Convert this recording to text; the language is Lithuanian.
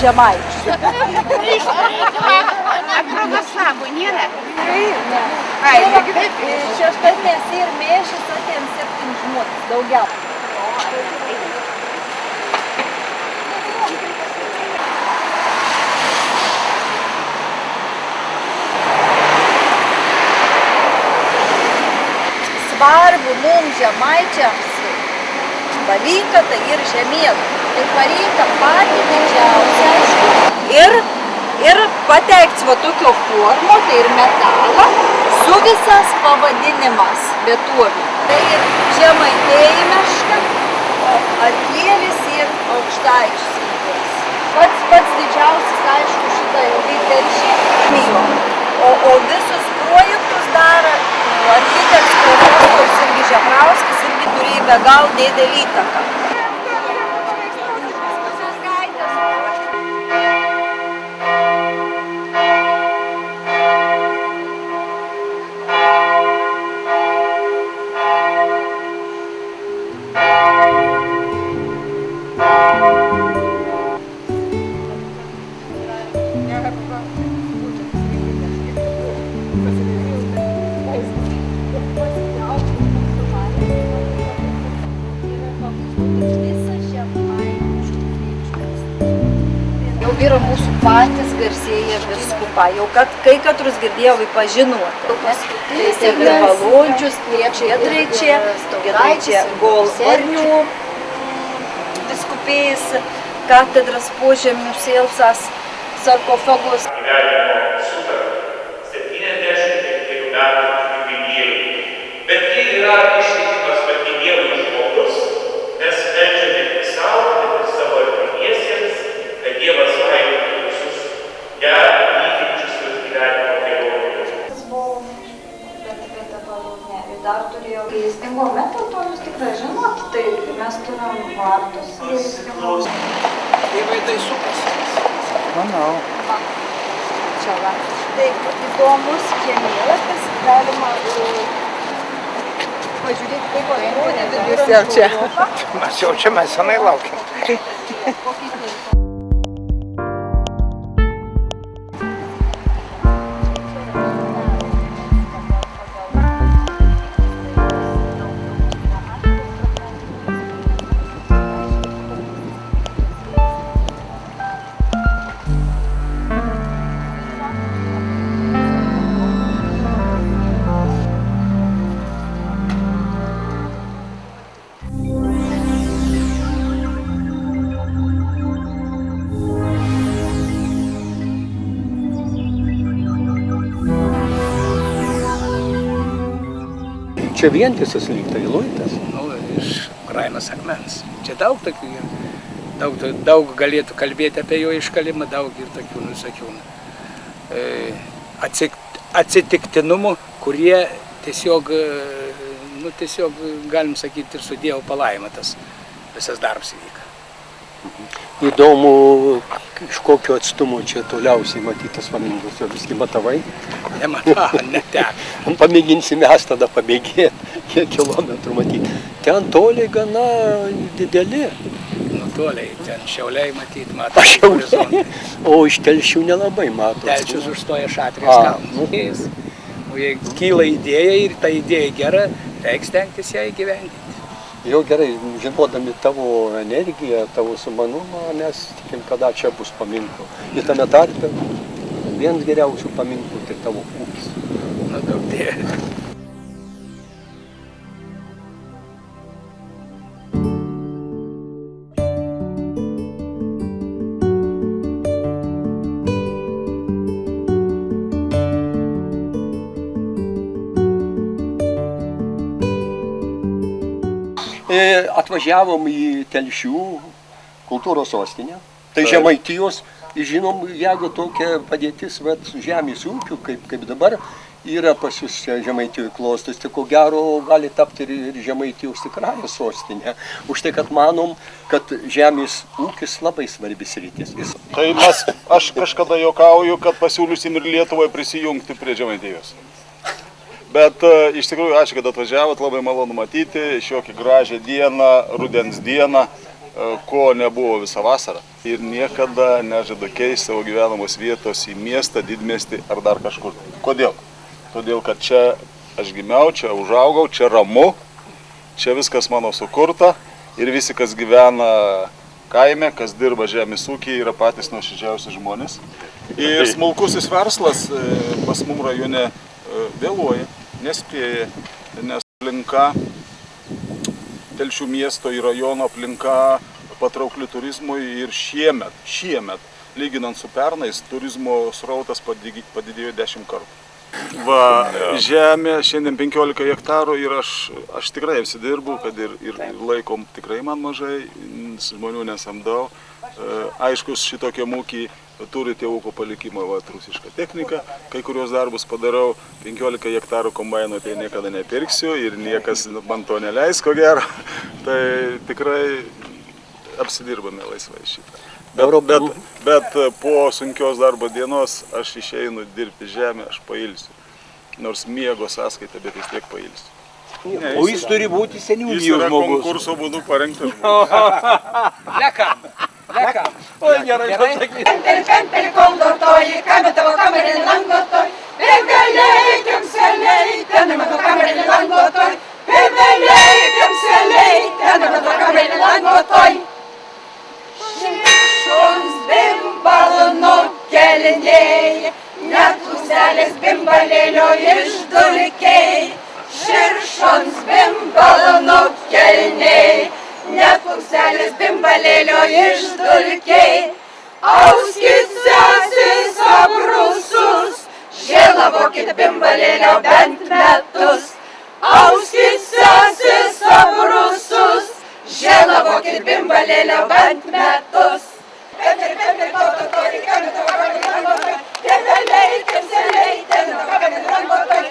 žemaičių. Ar pravoslavų nėra? Ne. Šeštadienės ir mėšis atėjom 7 žmonės, daugiau. Svarbu mums žemaičiams palinka tai ir žemėlapį. Tai palinka patį didžiausią, aišku, ir pateikti va tokio formo, tai ir metalą, su visas pavadinimas vietovių. Tai ir žemaitėjai meška, Arklėvis ir Aukštaičių sritis. Pats didžiausias, aišku, šitą ilgai teršė. O visus projektus daro architektas profesorius irgi Žebrauskis irgi turėjo be gal didelį įtaką. Yra mūsų patys garsėję viskupai, jau kai katrus girdėjau pažinuoti. Tai Valodžius, Giedraičia, Golvarnių viskupėjas, katedras Požemių Sėlsas, sarkofagus. Gyvenimo sutartį 75 metų jubiliejų, bet jie yra ištikimas pati Dievui žmogus, mes meldžiame savo ir savo artimiesiems, kad Dievas laimėtų visus lydinčius ir gyvenimo kelionėmis. Bet dabar ne, dar turėjau gailestingo metodo, jūs tikrai žinot, tai mes turim vartus gailestingo. Tėvai tai supasi. Manau. Čia va. Tai įdomus žemėlapis, galima pažiūrėti, kaip atrodė vidurio Europą. Mes jau čia mes senai laukiam. Čia vientisas lyg tai luitas. Iš Ukrainos akmens. Čia daug tokių yra. Daug galėtų kalbėti apie jo iškalimą, daug ir tokių, nusakiau, atsitiktinumų, kurie tiesiog, galim sakyti, ir su Dievo palaima tas visas darbas įvyka. Įdomu, iš kokio atstumo čia toliausiai matytas paminklas, jo visgi matavai? Nematau, neteko. Pamėginsime mes tada pabėgėti, kiek kilometrų matyti. Ten toliai gana dideli. Toliai, ten Šiauliai matyti horizontą. O iš Telšių nelabai mato. Telšius užstoja Šatrijos kalnus. O jei kyla idėja ir ta idėja gera, reiks stengtis ją įgyvendinti. Jau gerai, žinodami tavo energiją, tavo sumanumą, mes tikim, kada čia bus paminklų. Ir tame tarpe vienas geriausių paminklų tai tavo ūkis. Nu, daug dėja. Atvažiavom į Telšių kultūros sostinę, tai Žemaitijos, žinom, jeigu tokia padėtis su žemės ūkiu, kaip dabar yra pas jūs Žemaitijoje klostas, tai ko gero gali tapti ir Žemaitijos tikrąją sostinę. Už tai, kad manom, kad žemės ūkis labai svarbi sritis. Tai aš kažkada juokauju, kad pasiūlysim ir Lietuvai prisijungti prie Žemaitijos. Bet iš tikrųjų, ačiū, kad atvažiavot, labai malonu matyti, šiokį gražią dieną, rudens dieną, ko nebuvo visą vasarą. ir niekada nežada keisti savo gyvenamos vietos į miestą, didmiestį ar dar kažkur. Kodėl? Todėl, kad čia aš gimiau, čia užaugau, čia ramu, čia viskas mano sukurta ir visi, kas gyvena kaime, kas dirba žemės ūkiai, yra patys nuoširdžiausi žmonės. Ir smulkusis verslas pas mum rajone vėluoja, nespėja, nes aplinka, Telšių miesto ir rajono aplinka patraukli turizmui ir šiemet, lyginant su pernais, turizmo srautas padidėjo 10 kartų. Va, žemė šiandien 15 hektarų ir aš tikrai apsidirbu, kad ir laikom tikrai man mažai, žmonių nesamdau. Aiškus šitokie mūkiai turi tėvuko palikimą, rusišką techniką, kai kurios darbus padarau, 15 hektarų kombaino tai niekada nepirksiu ir niekas man to neleis, ko gero. Tai tikrai apsidirbame laisvai šitą. Bet po sunkios darbo dienos aš išeinu dirbti žemę, aš pailsiu. Nors miego sąskaita, bet vis tiek pailsiu. O jis turi būti seniūnijos žmogus. Jis yra konkurso būdu parengtas žmogus. Lekam. Oi, gerai pasakyti. Pempel kondotoji, kame tavo kamerį langotoj, peveliaikiam seliai, ten mano kamerį langotoj, peveliaikiam seliai, ten mano kamerį langotoj. Širšons bimbalno kelinėjai, net puselės bimbalėlio išdulkiai. Širšons bimbalno kelinėjai, net puselės bimbalėlio išdulkiai. Auskit sesis abrusus, žėlavokit bimbalėlio bent metus. Auskit sesis abrusus, žėlavokit bimbalėlio bent metus. Pempel kondotoji, kame tavo kamerį langotoj, peveliaikiam seliai, ten mano kamerį langotoj.